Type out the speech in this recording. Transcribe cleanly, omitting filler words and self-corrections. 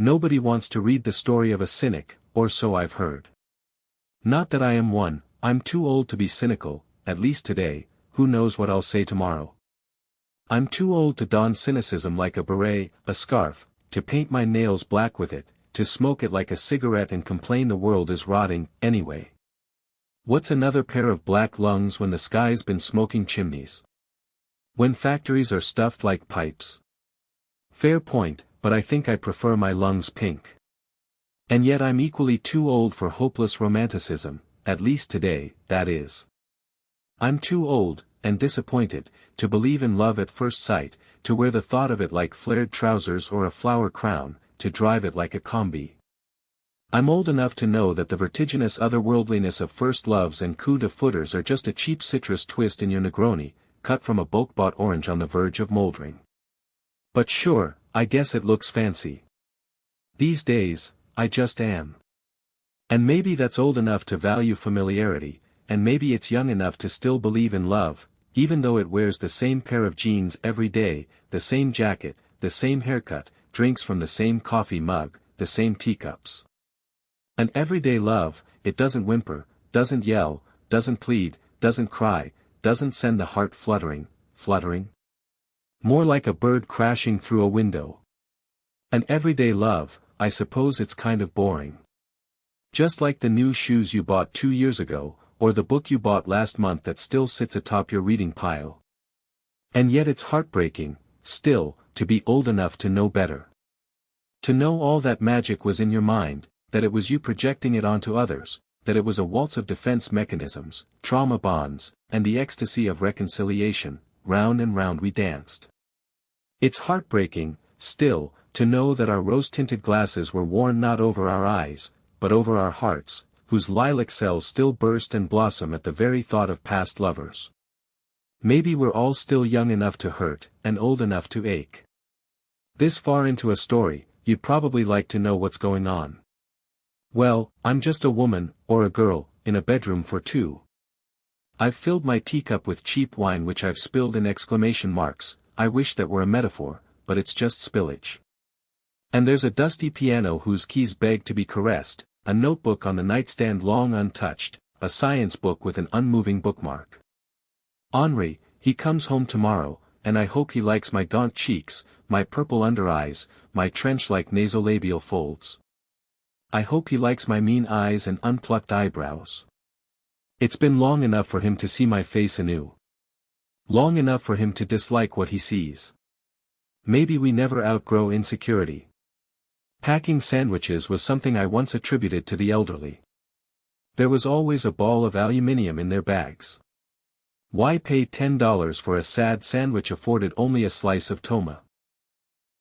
Nobody wants to read the story of a cynic, or so I've heard. Not that I am one, I'm too old to be cynical, at least today, who knows what I'll say tomorrow. I'm too old to don cynicism like a beret, a scarf, to paint my nails black with it, to smoke it like a cigarette and complain the world is rotting, anyway. What's another pair of black lungs when the sky's been smoking chimneys? When factories are stuffed like pipes? Fair point, but I think I prefer my lungs pink. And yet I'm equally too old for hopeless romanticism, at least today, that is. I'm too old, and disappointed, to believe in love at first sight, to wear the thought of it like flared trousers or a flower crown, to drive it like a combi. I'm old enough to know that the vertiginous otherworldliness of first loves and coup de footers are just a cheap citrus twist in your Negroni, cut from a bulk-bought orange on the verge of moldering. But sure, I guess it looks fancy. These days, I just am. And maybe that's old enough to value familiarity, and maybe it's young enough to still believe in love, even though it wears the same pair of jeans every day, the same jacket, the same haircut, drinks from the same coffee mug, the same teacups. An everyday love, it doesn't whimper, doesn't yell, doesn't plead, doesn't cry, doesn't send the heart fluttering. More like a bird crashing through a window. An everyday love, I suppose it's kind of boring. Just like the new shoes you bought 2 years ago, or the book you bought last month that still sits atop your reading pile. And yet it's heartbreaking, still, to be old enough to know better. To know all that magic was in your mind, that it was you projecting it onto others, that it was a waltz of defense mechanisms, trauma bonds, and the ecstasy of reconciliation, round and round we danced. It's heartbreaking, still, to know that our rose-tinted glasses were worn not over our eyes, but over our hearts, whose lilac cells still burst and blossom at the very thought of past lovers. Maybe we're all still young enough to hurt, and old enough to ache. This far into a story, you'd probably like to know what's going on. Well, I'm just a woman, or a girl, in a bedroom for two. I've filled my teacup with cheap wine which I've spilled in exclamation marks, I wish that were a metaphor, but it's just spillage. And there's a dusty piano whose keys beg to be caressed, a notebook on the nightstand long untouched, a science book with an unmoving bookmark. Henri, he comes home tomorrow, and I hope he likes my gaunt cheeks, my purple under eyes, my trench-like nasolabial folds. I hope he likes my mean eyes and unplucked eyebrows. It's been long enough for him to see my face anew. Long enough for him to dislike what he sees. Maybe we never outgrow insecurity. Packing sandwiches was something I once attributed to the elderly. There was always a ball of aluminium in their bags. Why pay $10 for a sad sandwich afforded only a slice of toma?